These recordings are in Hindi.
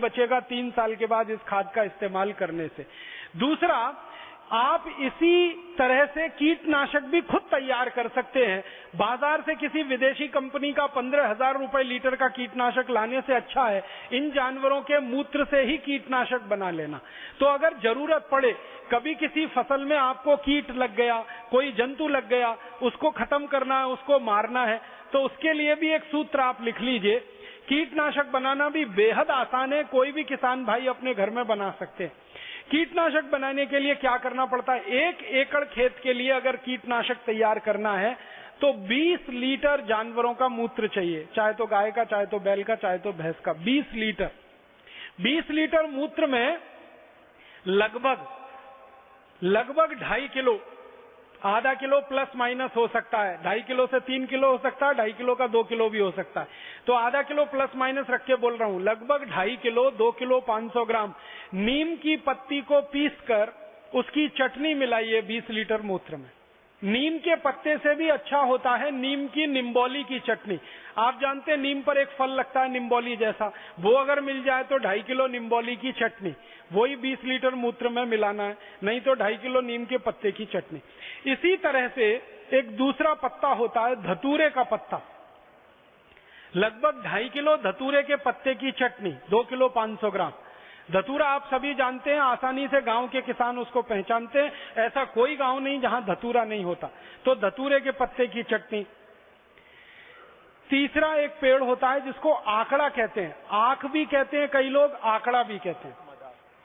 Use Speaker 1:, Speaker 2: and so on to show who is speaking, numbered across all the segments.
Speaker 1: बचेगा 3 साल के बाद इस खाद का इस्तेमाल करने से। दूसरा, आप इसी तरह से कीटनाशक भी खुद तैयार कर सकते हैं। बाजार से किसी विदेशी कंपनी का 15,000 रुपए लीटर का कीटनाशक लाने से अच्छा है इन जानवरों के मूत्र से ही कीटनाशक बना लेना। तो अगर जरूरत पड़े, कभी किसी फसल में आपको कीट लग गया, कोई जंतु लग गया, उसको खत्म करना है, उसको मारना है, तो उसके लिए भी एक सूत्र आप लिख लीजिए। कीटनाशक बनाना भी बेहद आसान है, कोई भी किसान भाई अपने घर में बना सकते हैं। कीटनाशक बनाने के लिए क्या करना पड़ता है? 1 एकड़ खेत के लिए अगर कीटनाशक तैयार करना है तो 20 लीटर जानवरों का मूत्र चाहिए, चाहे तो गाय का, चाहे तो बैल का, चाहे तो भैंस का। 20 लीटर। 20 लीटर मूत्र में लगभग 2.5 किलो, आधा किलो प्लस माइनस हो सकता है, 2.5 किलो से 3 किलो हो सकता है, 2.5 किलो का 2 किलो भी हो सकता है, तो आधा किलो प्लस माइनस रख के बोल रहा हूं। लगभग 2.5 किलो, 2 किलो 500 ग्राम नीम की पत्ती को पीसकर उसकी चटनी मिलाइए 20 लीटर मूत्र में। नीम के पत्ते से भी अच्छा होता है नीम की निम्बोली की चटनी। आप जानते हैं नीम पर एक फल लगता है निम्बोली जैसा, वो अगर मिल जाए तो 2.5 किलो निम्बोली की चटनी वही 20 लीटर मूत्र में मिलाना है, नहीं तो 2.5 किलो नीम के पत्ते की चटनी। इसी तरह से एक दूसरा पत्ता होता है धतूरे का पत्ता, लगभग 2.5 किलो धतूरे के पत्ते की चटनी, 2 किलो 500 ग्राम। धतूरा आप सभी जानते हैं, आसानी से गांव के किसान उसको पहचानते हैं, ऐसा कोई गांव नहीं जहां धतूरा नहीं होता। तो धतूरे के पत्ते की चटनी। तीसरा एक पेड़ होता है जिसको आकड़ा कहते हैं, आक भी कहते हैं कई लोग, आकड़ा भी कहते हैं,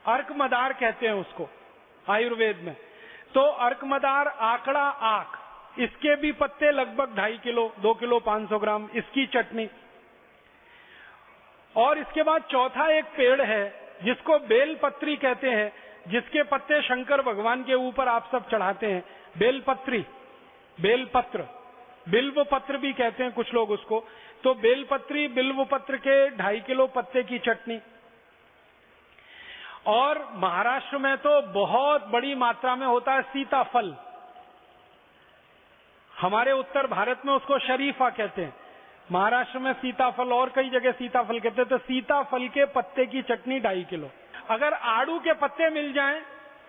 Speaker 1: अर्कमदार कहते हैं उसको आयुर्वेद में। तो अर्कमदार, आकड़ा, आक, इसके भी पत्ते लगभग 2.5 किलो, 2 किलो 500 ग्राम, इसकी चटनी। और इसके बाद चौथा एक पेड़ है जिसको बेलपत्री कहते हैं, जिसके पत्ते शंकर भगवान के ऊपर आप सब चढ़ाते हैं। बेलपत्री, बेलपत्र, बिल्व पत्र भी कहते हैं कुछ लोग उसको। तो बेलपत्री, बिल्व पत्र के 2.5 किलो पत्ते की चटनी। और महाराष्ट्र में तो बहुत बड़ी मात्रा में होता है सीताफल, हमारे उत्तर भारत में उसको शरीफा कहते हैं, महाराष्ट्र में सीताफल और कई जगह सीताफल कहते हैं। तो सीताफल के पत्ते की चटनी 2.5 किलो। अगर आड़ू के पत्ते मिल जाएं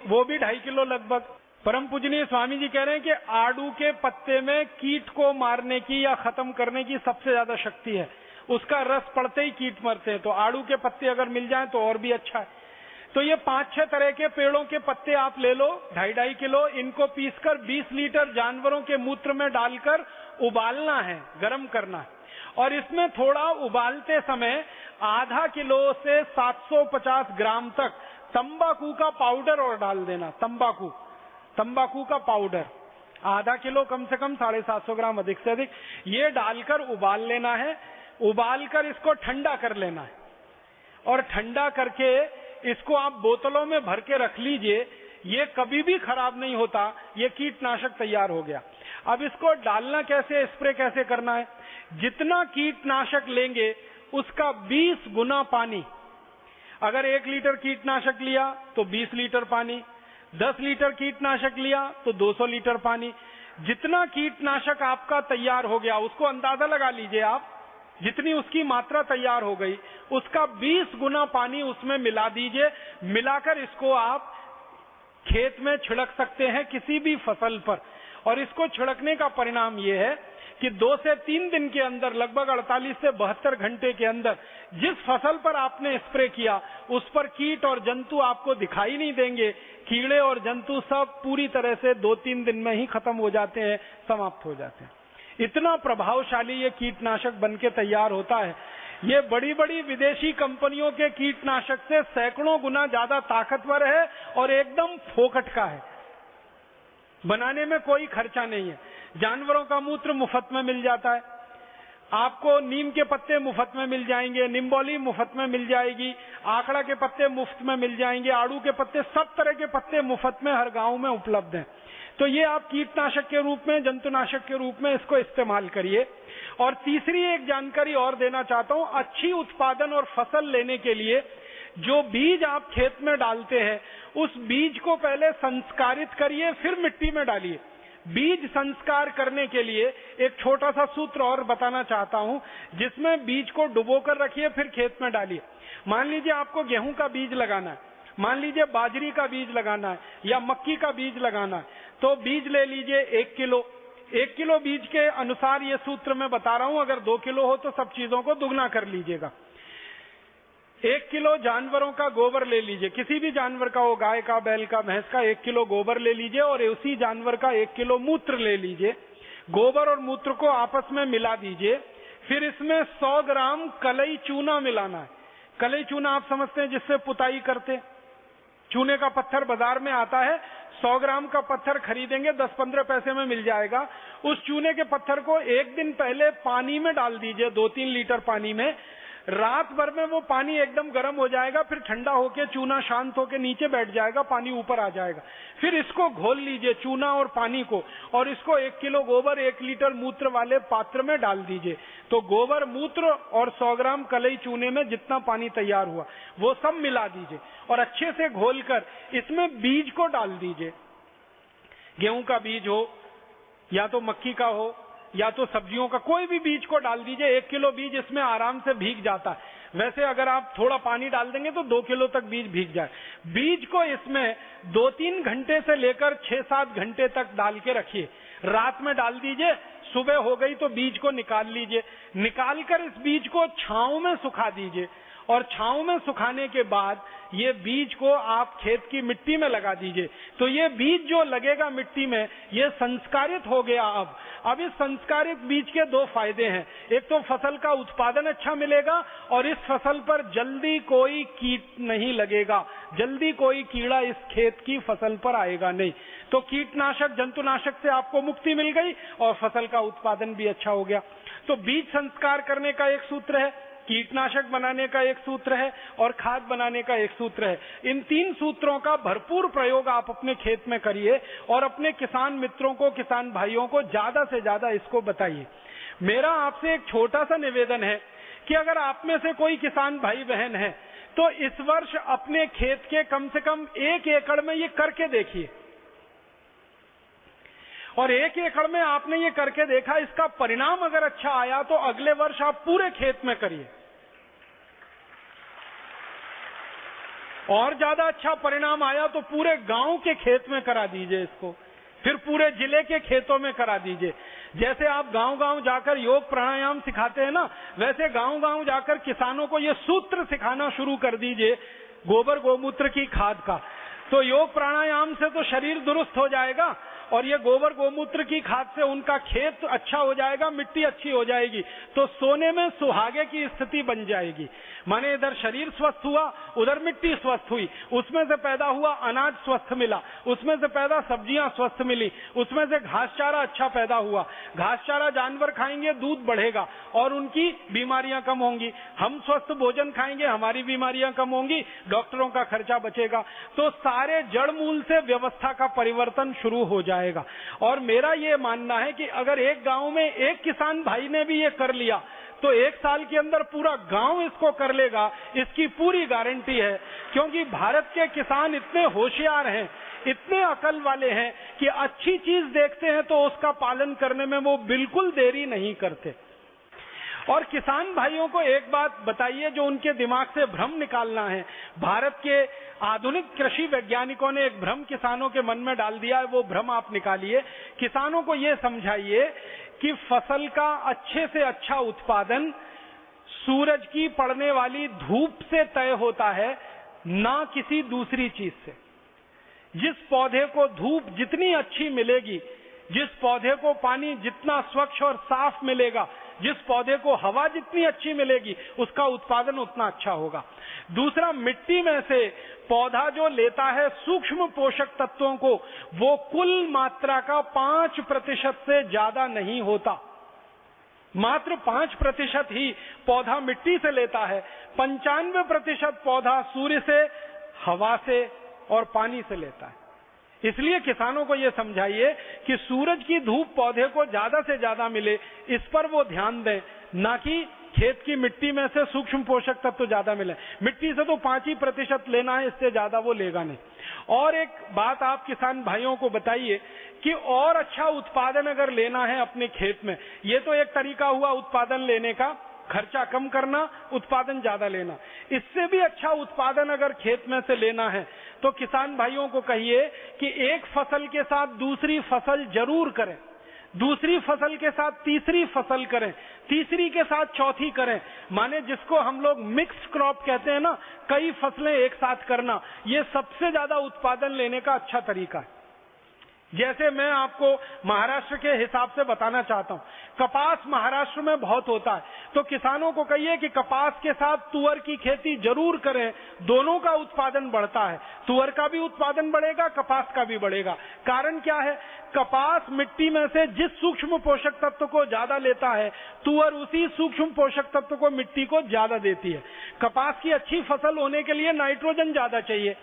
Speaker 1: वो भी 2.5 किलो लगभग। परम पूजनीय स्वामी जी कह रहे हैं कि आड़ू के पत्ते में कीट को मारने की या खत्म करने की सबसे ज्यादा शक्ति है, उसका रस पड़ते ही कीट मरते हैं, तो आड़ू के पत्ते अगर मिल जाएं तो और भी अच्छा है। तो ये 5-6 तरह के पेड़ों के पत्ते आप ले लो, 2.5 किलो, इनको पीसकर 20 लीटर जानवरों के मूत्र में डालकर उबालना है, गर्म करना है। और इसमें थोड़ा उबालते समय आधा किलो से 750 ग्राम तक तंबाकू का पाउडर और डाल देना। तंबाकू का पाउडर आधा किलो, कम से कम 750 ग्राम, अधिक से अधिक, ये डालकर उबाल लेना है। उबालकर इसको ठंडा कर लेना है और ठंडा करके इसको आप बोतलों में भर के रख लीजिए। ये कभी भी खराब नहीं होता, ये कीटनाशक तैयार हो गया। अब इसको डालना कैसे, स्प्रे कैसे करना है? जितना कीटनाशक लेंगे उसका 20 गुना पानी। अगर 1 लीटर कीटनाशक लिया तो 20 लीटर पानी, 10 लीटर कीटनाशक लिया तो 200 लीटर पानी। जितना कीटनाशक आपका तैयार हो गया उसको अंदाजा लगा लीजिए आप, जितनी उसकी मात्रा तैयार हो गई उसका 20 गुना पानी उसमें मिला दीजिए। मिलाकर इसको आप खेत में छिड़क सकते हैं किसी भी फसल पर। और इसको छिड़कने का परिणाम यह है कि 2 से 3 दिन के अंदर, लगभग 48 से 72 घंटे के अंदर जिस फसल पर आपने स्प्रे किया उस पर कीट और जंतु आपको दिखाई नहीं देंगे। कीड़े और जंतु सब पूरी तरह से 2-3 दिन में ही खत्म हो जाते हैं, समाप्त हो जाते हैं। इतना प्रभावशाली ये कीटनाशक बनके तैयार होता है। ये बड़ी बड़ी विदेशी कंपनियों के कीटनाशक से सैकड़ों गुना ज्यादा ताकतवर है और एकदम फोकट का है। बनाने में कोई खर्चा नहीं है। जानवरों का मूत्र मुफ्त में मिल जाता है, आपको नीम के पत्ते मुफ्त में मिल जाएंगे, निम्बोली मुफ्त में मिल जाएगी, आकड़ा के पत्ते मुफ्त में मिल जाएंगे, आड़ू के पत्ते, सब तरह के पत्ते मुफ्त में हर गांव में उपलब्ध हैं। तो ये आप कीटनाशक के रूप में, जंतुनाशक के रूप में इसको इस्तेमाल करिए। और तीसरी एक जानकारी और देना चाहता हूं, अच्छी उत्पादन और फसल लेने के लिए जो बीज आप खेत में डालते हैं उस बीज को पहले संस्कारित करिए, फिर मिट्टी में डालिए। बीज संस्कार करने के लिए एक छोटा सा सूत्र और बताना चाहता हूं, जिसमें बीज को डुबोकर रखिए, फिर खेत में डालिए। मान लीजिए आपको गेहूं का बीज लगाना है, मान लीजिए बाजरी का बीज लगाना है या मक्की का बीज लगाना है, तो बीज ले लीजिए 1 किलो। 1 किलो बीज के अनुसार ये सूत्र मैं बता रहा हूं, अगर 2 किलो हो तो सब चीजों को दुगना कर लीजिएगा। 1 किलो जानवरों का गोबर ले लीजिए, किसी भी जानवर का हो, गाय का, बैल का, भैंस का, 1 किलो गोबर ले लीजिए और उसी जानवर का 1 किलो मूत्र ले लीजिए। गोबर और मूत्र को आपस में मिला दीजिए, फिर इसमें 100 ग्राम कलई चूना मिलाना है। कलई चूना आप समझते हैं जिससे पुताई करते, चूने का पत्थर बाजार में आता है, 100 ग्राम का पत्थर खरीदेंगे 10-15 पैसे में मिल जाएगा। उस चूने के पत्थर को 1 दिन पहले पानी में डाल दीजिए, 2-3 लीटर पानी में। रात भर में वो पानी एकदम गर्म हो जाएगा, फिर ठंडा होके चूना शांत होके नीचे बैठ जाएगा, पानी ऊपर आ जाएगा। फिर इसको घोल लीजिए, चूना और पानी को, और इसको 1 किलो गोबर 1 लीटर मूत्र वाले पात्र में डाल दीजिए। तो गोबर, मूत्र और 100 ग्राम कलई चूने में जितना पानी तैयार हुआ वो सब मिला दीजिए और अच्छे से घोलकर इसमें बीज को डाल दीजिए। गेहूं का बीज हो या तो मक्की का हो या तो सब्जियों का, कोई भी बीज को डाल दीजिए। 1 किलो बीज इसमें आराम से भीग जाता है। वैसे अगर आप थोड़ा पानी डाल देंगे तो 2 किलो तक बीज भीग जाए। बीज को इसमें 2-3 घंटे से लेकर 6-7 घंटे तक डाल के रखिए। रात में डाल दीजिए, सुबह हो गई तो बीज को निकाल लीजिए। निकालकर इस बीज को छांव में सुखा दीजिए और छांव में सुखाने के बाद ये बीज को आप खेत की मिट्टी में लगा दीजिए। तो ये बीज जो लगेगा मिट्टी में, ये संस्कारित हो गया। अब इस संस्कारित बीज के 2 फायदे हैं। एक तो फसल का उत्पादन अच्छा मिलेगा और इस फसल पर जल्दी कोई कीट नहीं लगेगा, जल्दी कोई कीड़ा इस खेत की फसल पर आएगा नहीं। तो कीटनाशक, जंतुनाशक से आपको मुक्ति मिल गई और फसल का उत्पादन भी अच्छा हो गया। तो बीज संस्कार करने का एक सूत्र है, कीटनाशक बनाने का एक सूत्र है और खाद बनाने का एक सूत्र है। इन 3 सूत्रों का भरपूर प्रयोग आप अपने खेत में करिए और अपने किसान मित्रों को, किसान भाइयों को ज्यादा से ज्यादा इसको बताइए। मेरा आपसे एक छोटा सा निवेदन है कि अगर आप में से कोई किसान भाई बहन है तो इस वर्ष अपने खेत के कम से कम 1 एकड़ में ये करके देखिए, और 1 एकड़ में आपने ये करके देखा, इसका परिणाम अगर अच्छा आया तो अगले वर्ष आप पूरे खेत में करिए। और ज्यादा अच्छा परिणाम आया तो पूरे गांव के खेत में करा दीजिए इसको, फिर पूरे जिले के खेतों में करा दीजिए। जैसे आप गांव-गांव जाकर योग प्राणायाम सिखाते हैं ना, वैसे गांव-गांव जाकर किसानों को ये सूत्र सिखाना शुरू कर दीजिए गोबर गोमूत्र की खाद का। तो योग प्राणायाम से तो शरीर दुरुस्त हो जाएगा और ये गोबर गोमूत्र की खाद से उनका खेत अच्छा हो जाएगा, मिट्टी अच्छी हो जाएगी, तो सोने में सुहागे की स्थिति बन जाएगी। माने इधर शरीर स्वस्थ हुआ, उधर मिट्टी स्वस्थ हुई, उसमें से पैदा हुआ अनाज स्वस्थ मिला, उसमें से पैदा सब्जियां स्वस्थ मिली, उसमें से घास चारा अच्छा पैदा हुआ। घास चारा जानवर खाएंगे, दूध बढ़ेगा और उनकी बीमारियां कम होंगी। हम स्वस्थ भोजन खाएंगे, हमारी बीमारियां कम होंगी, डॉक्टरों का खर्चा बचेगा। तो सारे जड़ मूल से व्यवस्था का परिवर्तन शुरू हो जाएगा। और मेरा ये मानना है कि अगर एक गांव में एक किसान भाई ने भी ये कर लिया तो 1 साल के अंदर पूरा गांव इसको कर लेगा, इसकी पूरी गारंटी है। क्योंकि भारत के किसान इतने होशियार हैं, इतने अकल वाले हैं कि अच्छी चीज देखते हैं तो उसका पालन करने में वो बिल्कुल देरी नहीं करते। और किसान भाइयों को एक बात बताइए जो उनके दिमाग से भ्रम निकालना है। भारत के आधुनिक कृषि वैज्ञानिकों ने एक भ्रम किसानों के मन में डाल दिया है, वो भ्रम आप निकालिए। किसानों को ये समझाइए कि फसल का अच्छे से अच्छा उत्पादन सूरज की पड़ने वाली धूप से तय होता है, ना किसी दूसरी चीज से। जिस पौधे को धूप जितनी अच्छी मिलेगी, जिस पौधे को पानी जितना स्वच्छ और साफ मिलेगा, जिस पौधे को हवा जितनी अच्छी मिलेगी, उसका उत्पादन उतना अच्छा होगा। दूसरा, मिट्टी में से पौधा जो लेता है सूक्ष्म पोषक तत्वों को, वो कुल मात्रा का 5% से ज्यादा नहीं होता। मात्र 5% ही पौधा मिट्टी से लेता है, 95% पौधा सूर्य से, हवा से और पानी से लेता है। इसलिए किसानों को यह समझाइए कि सूरज की धूप पौधे को ज्यादा से ज्यादा मिले, इस पर वो ध्यान दें, ना कि खेत की मिट्टी में से सूक्ष्म पोषक तत्व तो ज्यादा मिले। मिट्टी से तो 5% लेना है, इससे ज्यादा वो लेगा नहीं। और एक बात आप किसान भाइयों को बताइए कि और अच्छा उत्पादन अगर लेना है अपने खेत में, ये तो एक तरीका हुआ उत्पादन लेने का, खर्चा कम करना, उत्पादन ज्यादा लेना। इससे भी अच्छा उत्पादन अगर खेत में से लेना है तो किसान भाइयों को कहिए कि एक फसल के साथ दूसरी फसल जरूर करें, दूसरी फसल के साथ तीसरी फसल करें, तीसरी के साथ चौथी करें। माने जिसको हम लोग मिक्स क्रॉप कहते हैं ना, कई फसलें एक साथ करना, ये सबसे ज्यादा उत्पादन लेने का अच्छा तरीका है। जैसे मैं आपको महाराष्ट्र के हिसाब से बताना चाहता हूं, कपास महाराष्ट्र में बहुत होता है, तो किसानों को कहिए कि कपास के साथ तुअर की खेती जरूर करें, दोनों का उत्पादन बढ़ता है, तुअर का भी उत्पादन बढ़ेगा, कपास का भी बढ़ेगा। कारण क्या है? कपास मिट्टी में से जिस सूक्ष्म पोषक तत्व को ज्यादा लेता है, तुअर उसी सूक्ष्म पोषक तत्व को मिट्टी को ज्यादा देती है। कपास की अच्छी फसल होने के लिए नाइट्रोजन ज्यादा चाहिए,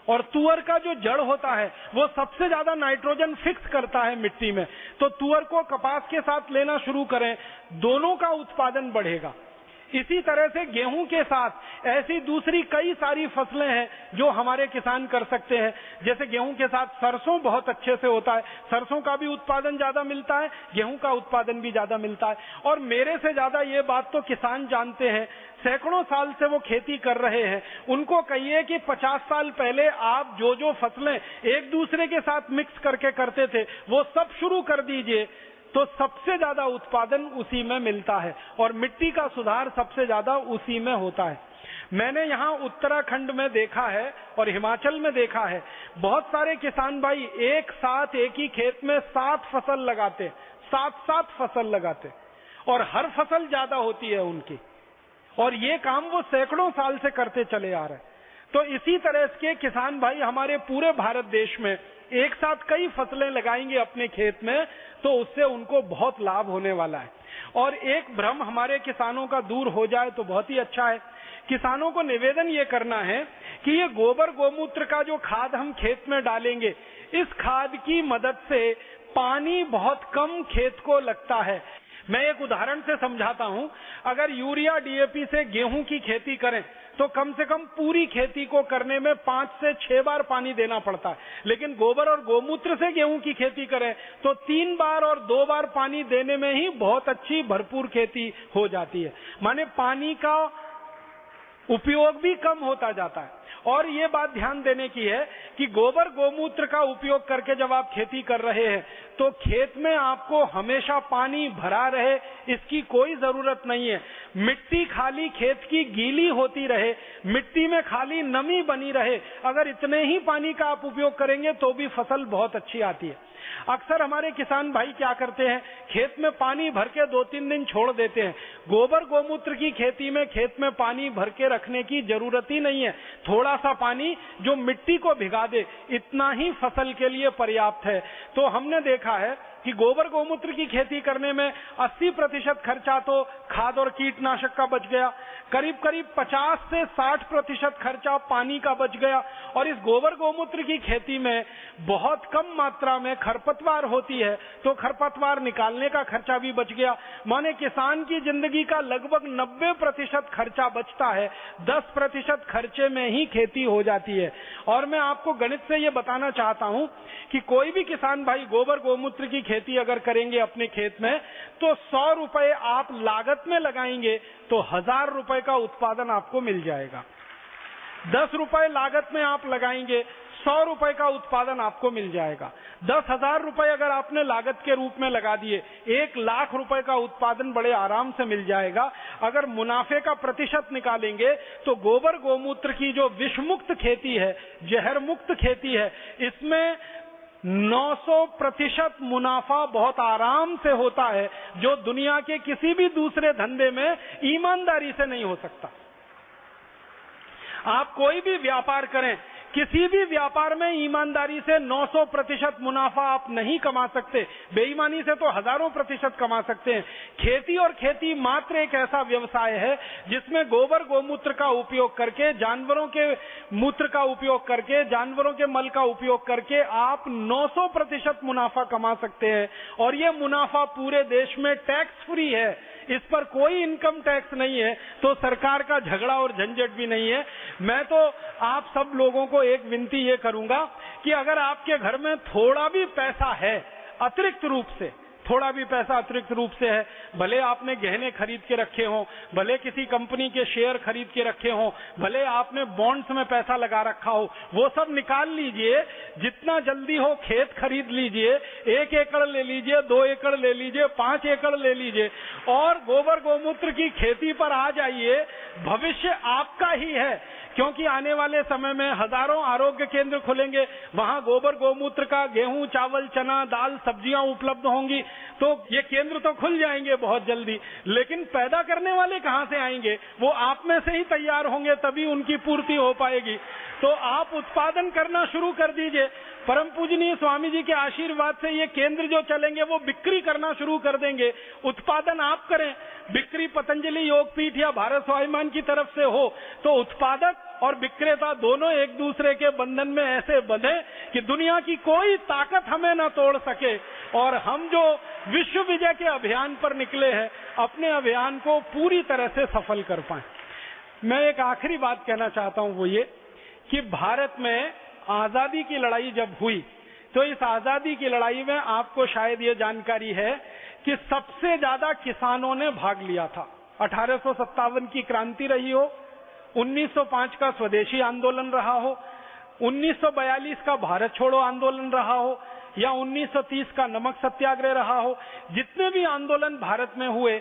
Speaker 1: और तुअर का जो जड़ होता है वो सबसे ज्यादा नाइट्रोजन फिक्स करता है मिट्टी में। तो तुअर को कपास के साथ लेना शुरू करें, दोनों का उत्पादन बढ़ेगा। इसी तरह से गेहूं के साथ ऐसी दूसरी कई सारी फसलें हैं जो हमारे किसान कर सकते हैं। जैसे गेहूं के साथ सरसों बहुत अच्छे से होता है, सरसों का भी उत्पादन ज्यादा मिलता है, गेहूं का उत्पादन भी ज्यादा मिलता है। और मेरे से ज्यादा ये बात तो किसान जानते हैं, सैकड़ों साल से वो खेती कर रहे हैं। उनको कहिए कि 50 साल पहले आप जो जो फसलें एक दूसरे के साथ मिक्स करके करते थे वो सब शुरू कर दीजिए, तो सबसे ज्यादा उत्पादन उसी में मिलता है और मिट्टी का सुधार सबसे ज्यादा उसी में होता है। मैंने यहाँ उत्तराखंड में देखा है और हिमाचल में देखा है, बहुत सारे किसान भाई एक साथ एक ही खेत में 7 फसल लगाते, 7 फसल लगाते, और हर फसल ज्यादा होती है उनकी, और ये काम वो सैकड़ों साल से करते चले आ रहे हैं। तो इसी तरह के किसान भाई हमारे पूरे भारत देश में एक साथ कई फसलें लगाएंगे अपने खेत में, तो उससे उनको बहुत लाभ होने वाला है। और एक भ्रम हमारे किसानों का दूर हो जाए तो बहुत ही अच्छा है। किसानों को निवेदन ये करना है कि ये गोबर गोमूत्र का जो खाद हम खेत में डालेंगे, इस खाद की मदद से पानी बहुत कम खेत को लगता है। मैं एक उदाहरण से समझाता हूं। अगर यूरिया डीएपी से गेहूं की खेती करें तो कम से कम पूरी खेती को करने में 5 से 6 बार पानी देना पड़ता है, लेकिन गोबर और गोमूत्र से गेहूं की खेती करें तो 3 बार और 2 बार पानी देने में ही बहुत अच्छी भरपूर खेती हो जाती है। माने पानी का उपयोग भी कम होता जाता है। और ये बात ध्यान देने की है कि गोबर गोमूत्र का उपयोग करके जब आप खेती कर रहे हैं तो खेत में आपको हमेशा पानी भरा रहे इसकी कोई जरूरत नहीं है। मिट्टी खाली खेत की गीली होती रहे, मिट्टी में खाली नमी बनी रहे, अगर इतने ही पानी का आप उपयोग करेंगे तो भी फसल बहुत अच्छी आती है। अक्सर हमारे किसान भाई क्या करते हैं, खेत में पानी भर के 2-3 दिन छोड़ देते हैं। गोबर गोमूत्र की खेती में खेत में पानी भर के रखने की जरूरत ही नहीं है। थोड़ा सा पानी जो मिट्टी को भिगा दे, इतना ही फसल के लिए पर्याप्त है। तो हमने देखा है कि गोबर गोमूत्र की खेती करने में 80% खर्चा तो खाद और कीटनाशक का बच गया, करीब 50 से 60% खर्चा पानी का बच गया, और इस गोबर गोमूत्र की खेती में बहुत कम मात्रा में खरपतवार होती है तो खरपतवार निकालने का खर्चा भी बच गया। माने किसान की जिंदगी का लगभग 90% खर्चा बचता है, 10% खर्चे में ही खेती हो जाती है। और मैं आपको गणित से ये बताना चाहता हूं कि कोई भी किसान भाई गोबर गोमूत्र की खेती अगर करेंगे अपने खेत में तो 100 रुपए आप लागत में लगाएंगे तो 1000 रुपए का उत्पादन आपको मिल जाएगा। 10 रुपए लागत में आप लगाएंगे 100 रुपए का उत्पादन आपको मिल जाएगा। 10,000 रुपए अगर आपने लागत के रूप में लगा दिए, 1 लाख रुपए का उत्पादन बड़े आराम से मिल जाएगा। अगर मुनाफे का प्रतिशत निकालेंगे तो गोबर गोमूत्र की जो विषमुक्त खेती है, जहर मुक्त खेती है, इसमें 900% मुनाफा बहुत आराम से होता है, जो दुनिया के किसी भी दूसरे धंधे में ईमानदारी से नहीं हो सकता। आप कोई भी व्यापार करें, किसी भी व्यापार में ईमानदारी से 900% मुनाफा आप नहीं कमा सकते, बेईमानी से तो हजारों प्रतिशत कमा सकते हैं। खेती और खेती मात्र एक ऐसा व्यवसाय है जिसमें गोबर गोमूत्र का उपयोग करके, जानवरों के मूत्र का उपयोग करके, जानवरों के मल का उपयोग करके आप 900% मुनाफा कमा सकते हैं। और ये मुनाफा पूरे देश में टैक्स फ्री है। इस पर कोई इनकम टैक्स नहीं है, तो सरकार का झगड़ा और झंझट भी नहीं है। मैं तो आप सब लोगों को एक विनती ये करूंगा कि अगर आपके घर में थोड़ा भी पैसा है, अतिरिक्त रूप से थोड़ा भी पैसा अतिरिक्त रूप से है, भले आपने गहने खरीद के रखे हों, भले किसी कंपनी के शेयर खरीद के रखे हों, भले आपने बॉन्ड्स में पैसा लगा रखा हो, वो सब निकाल लीजिए। जितना जल्दी हो खेत खरीद लीजिए, 1 एकड़ ले लीजिए, 2 एकड़ ले लीजिए, 5 एकड़ ले लीजिए और गोबर गोमूत्र की खेती पर आ जाइए। भविष्य आपका ही है, क्योंकि आने वाले समय में हजारों आरोग्य केंद्र खुलेंगे, वहां गोबर गोमूत्र का गेहूं, चावल, चना, दाल, सब्जियां उपलब्ध होंगी। तो ये केंद्र तो खुल जाएंगे बहुत जल्दी, लेकिन पैदा करने वाले कहां से आएंगे? वो आप में से ही तैयार होंगे, तभी उनकी पूर्ति हो पाएगी। तो आप उत्पादन करना शुरू कर दीजिए। परम पूजनीय स्वामी जी के आशीर्वाद से ये केंद्र जो चलेंगे वो बिक्री करना शुरू कर देंगे। उत्पादन आप करें, बिक्री पतंजलि योगपीठ या भारत स्वाभिमान की तरफ से हो, तो उत्पादक और विक्रेता दोनों एक दूसरे के बंधन में ऐसे बंधे कि दुनिया की कोई ताकत हमें न तोड़ सके। और हम जो विश्व विजय के अभियान पर निकले हैं, अपने अभियान को पूरी तरह से सफल कर पाए। मैं एक आखिरी बात कहना चाहता हूं, वो ये कि भारत में आजादी की लड़ाई जब हुई, तो इस आजादी की लड़ाई में आपको शायद ये जानकारी है कि सबसे ज्यादा किसानों ने भाग लिया था। 1857 की क्रांति रही हो, 1905 का स्वदेशी आंदोलन रहा हो, 1942 का भारत छोड़ो आंदोलन रहा हो, या 1930 का नमक सत्याग्रह रहा हो, जितने भी आंदोलन भारत में हुए,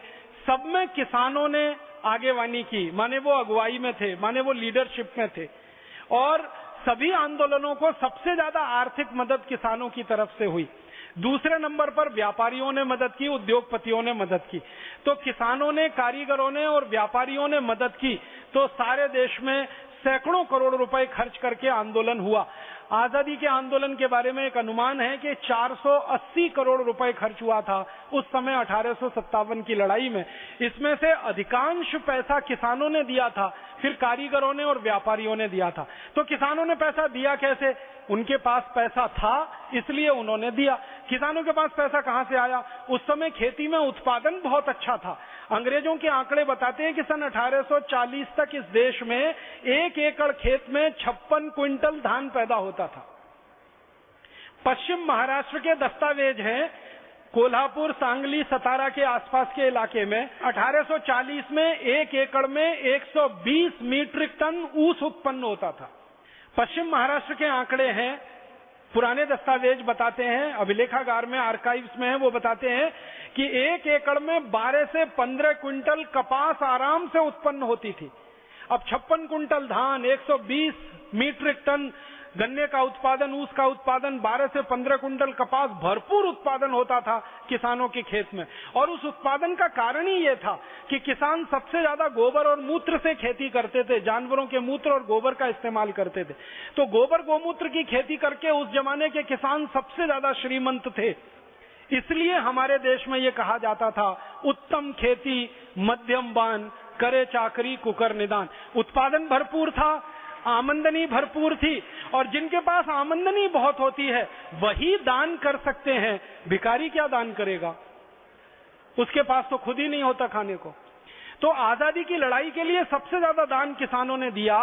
Speaker 1: सब में किसानों ने आगेवानी की, माने वो अगुवाई में थे, माने वो लीडरशिप में थे। और सभी आंदोलनों को सबसे ज्यादा आर्थिक मदद किसानों की तरफ से हुई। दूसरे नंबर पर व्यापारियों ने मदद की, उद्योगपतियों ने मदद की। तो किसानों ने, कारीगरों ने और व्यापारियों ने मदद की, तो सारे देश में सैकड़ों करोड़ रुपए खर्च करके आंदोलन हुआ। आजादी के आंदोलन के बारे में एक अनुमान है कि 480 करोड़ रुपए खर्च हुआ था उस समय 1857 की लड़ाई में। इसमें से अधिकांश पैसा किसानों ने दिया था, फिर कारीगरों ने और व्यापारियों ने दिया था। तो किसानों ने पैसा दिया कैसे? उनके पास पैसा था इसलिए उन्होंने दिया। किसानों के पास पैसा कहां से आया? उस समय खेती में उत्पादन बहुत अच्छा था। अंग्रेजों के आंकड़े बताते हैं कि सन 1840 तक इस देश में 1 एकड़ खेत में 56 क्विंटल धान पैदा होता था। पश्चिम महाराष्ट्र के दस्तावेज हैं, कोल्हापुर, सांगली, सतारा के आसपास के इलाके में 1840 में 1 एकड़ में 120 मीट्रिक टन ऊस उत्पन्न होता था। पश्चिम महाराष्ट्र के आंकड़े हैं, पुराने दस्तावेज बताते हैं, अभिलेखागार में, आर्काइव्स में है, वो बताते हैं कि 1 एकड़ में 12 से 15 क्विंटल कपास आराम से उत्पन्न होती थी। अब 56 क्विंटल धान, 120 मीट्रिक टन गन्ने का उत्पादन, ऊस का उत्पादन, 12 से 15 क्विंटल कपास, भरपूर उत्पादन होता था किसानों के खेत में। और उस उत्पादन का कारण ही ये था कि किसान सबसे ज्यादा गोबर और मूत्र से खेती करते थे, जानवरों के मूत्र और गोबर का इस्तेमाल करते थे। तो गोबर गोमूत्र की खेती करके उस जमाने के किसान सबसे ज्यादा श्रीमंत थे। इसलिए हमारे देश में ये कहा जाता था, उत्तम खेती मध्यम बान, करे चाकरी कुकर निदान। उत्पादन भरपूर था, आमदनी भरपूर थी, और जिनके पास आमदनी बहुत होती है वही दान कर सकते हैं। भिखारी क्या दान करेगा? उसके पास तो खुद ही नहीं होता खाने को। तो आजादी की लड़ाई के लिए सबसे ज्यादा दान किसानों ने दिया।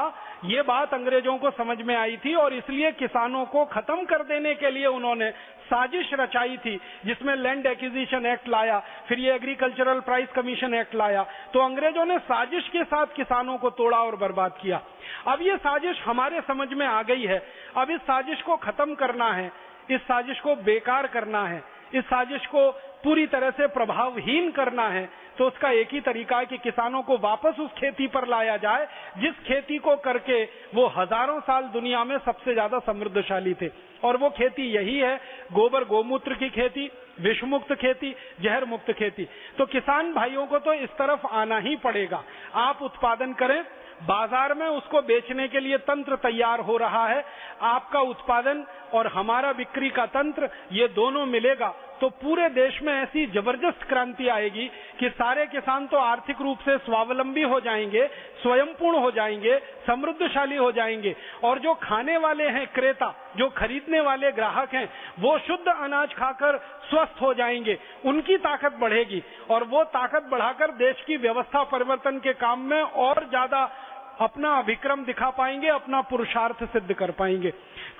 Speaker 1: ये बात अंग्रेजों को समझ में आई थी और इसलिए किसानों को खत्म कर देने के लिए उन्होंने साजिश रचाई थी, जिसमें लैंड एक्विजिशन एक्ट लाया, फिर ये एग्रीकल्चरल प्राइस कमीशन एक्ट लाया। तो अंग्रेजों ने साजिश के साथ किसानों को तोड़ा और बर्बाद किया। अब ये साजिश हमारे समझ में आ गई है। अब इस साजिश को खत्म करना है, इस साजिश को बेकार करना है, इस साजिश को पूरी तरह से प्रभावहीन करना है। तो उसका एक ही तरीका है कि किसानों को वापस उस खेती पर लाया जाए जिस खेती को करके वो हजारों साल दुनिया में सबसे ज्यादा समृद्धशाली थे। और वो खेती यही है, गोबर गोमूत्र की खेती, विष मुक्त खेती, जहर मुक्त खेती। तो किसान भाइयों को तो इस तरफ आना ही पड़ेगा। आप उत्पादन करें, बाजार में उसको बेचने के लिए तंत्र तैयार हो रहा है। आपका उत्पादन और हमारा बिक्री का तंत्र, ये दोनों मिलेगा तो पूरे देश में ऐसी जबरदस्त क्रांति आएगी कि सारे किसान तो आर्थिक रूप से स्वावलंबी हो जाएंगे, स्वयंपूर्ण हो जाएंगे, समृद्धशाली हो जाएंगे, और जो खाने वाले हैं क्रेता, जो खरीदने वाले ग्राहक हैं, वो शुद्ध अनाज खाकर स्वस्थ हो जाएंगे, उनकी ताकत बढ़ेगी और वो ताकत बढ़ाकर देश की व्यवस्था परिवर्तन के काम में और ज्यादा अपना अभिक्रम दिखा पाएंगे, अपना पुरुषार्थ सिद्ध कर पाएंगे।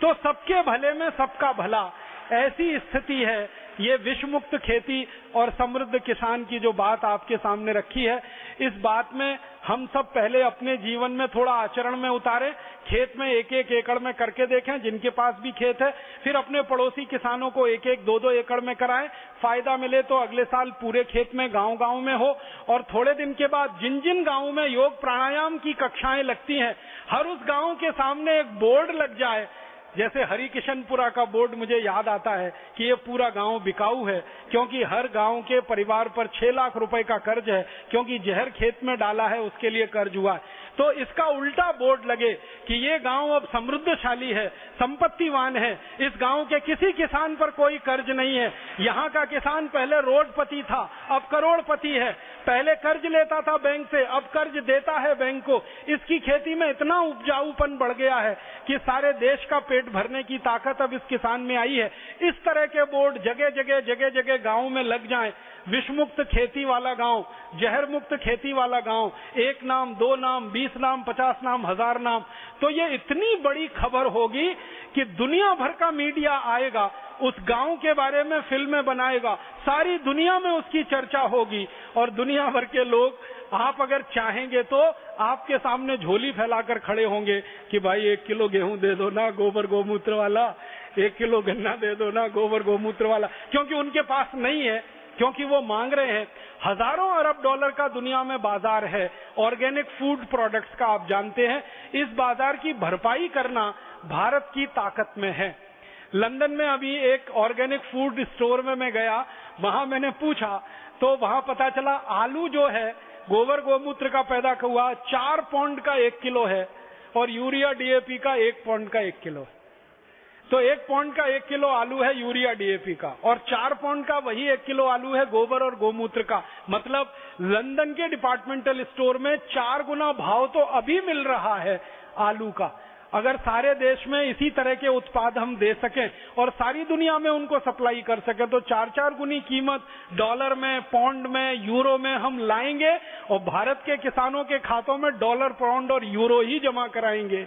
Speaker 1: तो सबके भले में सबका भला, ऐसी स्थिति है। ये विष मुक्त खेती और समृद्ध किसान की जो बात आपके सामने रखी है, इस बात में हम सब पहले अपने जीवन में थोड़ा आचरण में उतारें, खेत में एक एक एकड़ में करके देखें, जिनके पास भी खेत है, फिर अपने पड़ोसी किसानों को एक एक दो दो एकड़ में कराएं, फायदा मिले तो अगले साल पूरे खेत में गांव गांव में हो। और थोड़े दिन के बाद जिन जिन गांवों में योग प्राणायाम की कक्षाएं लगती हैं, हर उस गांव के सामने एक बोर्ड लग जाए। जैसे हरिकिशनपुरा का बोर्ड मुझे याद आता है कि ये पूरा गांव बिकाऊ है, क्योंकि हर गांव के परिवार पर 6 लाख रुपए का कर्ज है, क्योंकि जहर खेत में डाला है उसके लिए कर्ज हुआ है। तो इसका उल्टा बोर्ड लगे कि ये गांव अब समृद्धशाली है, संपत्तिवान है, इस गांव के किसी किसान पर कोई कर्ज नहीं है, यहाँ का किसान पहले रोडपति था, अब करोड़पति है, पहले कर्ज लेता था बैंक से, अब कर्ज देता है बैंक को, इसकी खेती में इतना उपजाऊपन बढ़ गया है कि सारे देश का पेट भरने की ताकत अब इस किसान में आई है। इस तरह के बोर्ड जगह जगह गांव में लग जाएं। विष मुक्त खेती वाला गांव, जहर मुक्त खेती वाला गांव, 1 नाम, 2 नाम, 20 नाम, 50 नाम, 1000 नाम। तो ये इतनी बड़ी खबर होगी कि दुनिया भर का मीडिया आएगा, उस गांव के बारे में फिल्में बनाएगा, सारी दुनिया में उसकी चर्चा होगी और दुनिया भर के लोग, आप अगर चाहेंगे तो आपके सामने झोली फैलाकर खड़े होंगे कि भाई 1 किलो गेहूं दे दो ना गोबर गोमूत्र वाला, 1 किलो गन्ना दे दो ना गोबर गोमूत्र वाला, क्योंकि उनके पास नहीं है, क्योंकि वो मांग रहे हैं। हजारों अरब डॉलर का दुनिया में बाजार है ऑर्गेनिक फूड प्रोडक्ट्स का, आप जानते हैं। इस बाजार की भरपाई करना भारत की ताकत में है। लंदन में अभी एक ऑर्गेनिक फूड स्टोर में मैं गया, वहां मैंने पूछा तो वहां पता चला आलू जो है गोबर गोमूत्र का पैदा हुआ 4 पौंड का 1 किलो है और यूरिया डीएपी का 1 पौंड का 1 किलो। तो 1 पौंड का 1 किलो आलू है यूरिया डीएपी का और 4 पौंड का वही 1 किलो आलू है गोबर और गोमूत्र का। मतलब लंदन के डिपार्टमेंटल स्टोर में 4 गुना भाव तो अभी मिल रहा है आलू का। अगर सारे देश में इसी तरह के उत्पाद हम दे सकें और सारी दुनिया में उनको सप्लाई कर सकें तो 4-4 गुनी कीमत डॉलर में, पौंड में, यूरो में हम लाएंगे और भारत के किसानों के खातों में डॉलर, पौंड और यूरो ही जमा कराएंगे।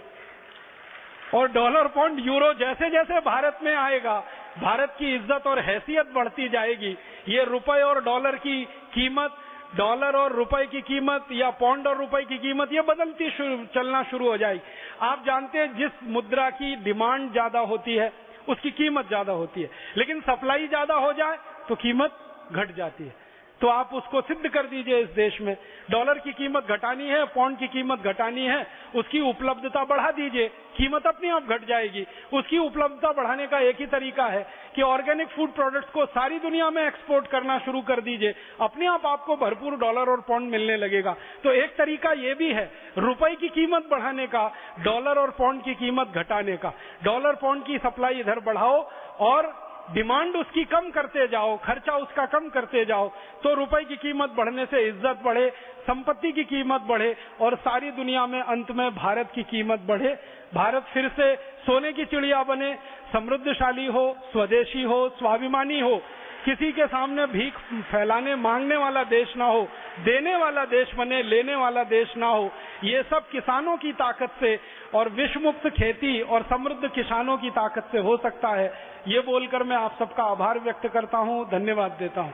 Speaker 1: और डॉलर, पौंड, यूरो जैसे जैसे भारत में आएगा, भारत की इज्जत और हैसियत बढ़ती जाएगी। ये रुपए और डॉलर की कीमत, डॉलर और रुपए की कीमत या पौंड और रुपए की कीमत, ये बदलती चलना शुरू हो जाएगी। आप जानते हैं जिस मुद्रा की डिमांड ज्यादा होती है उसकी कीमत ज्यादा होती है, लेकिन सप्लाई ज्यादा हो जाए तो कीमत घट जाती है। तो आप उसको सिद्ध कर दीजिए इस देश में। डॉलर की कीमत घटानी है, पौंड की कीमत घटानी है, उसकी उपलब्धता बढ़ा दीजिए, कीमत अपने आप घट जाएगी। उसकी उपलब्धता बढ़ाने का एक ही तरीका है कि ऑर्गेनिक फूड प्रोडक्ट्स को सारी दुनिया में एक्सपोर्ट करना शुरू कर दीजिए, अपने आप आपको भरपूर डॉलर और पौंड मिलने लगेगा। तो एक तरीका ये भी है रुपए की कीमत बढ़ाने का, डॉलर और पौंड की कीमत घटाने का। डॉलर पौंड की सप्लाई इधर बढ़ाओ और डिमांड उसकी कम करते जाओ, खर्चा उसका कम करते जाओ, तो रुपए की कीमत बढ़ने से इज्जत बढ़े, संपत्ति की कीमत बढ़े और सारी दुनिया में अंत में भारत की कीमत बढ़े। भारत फिर से सोने की चिड़िया बने, समृद्धशाली हो, स्वदेशी हो, स्वाभिमानी हो, किसी के सामने भीख फैलाने मांगने वाला देश ना हो, देने वाला देश बने, लेने वाला देश ना हो। ये सब किसानों की ताकत से और विष मुक्त खेती और समृद्ध किसानों की ताकत से हो सकता है। ये बोलकर मैं आप सबका आभार व्यक्त करता हूँ, धन्यवाद देता हूँ।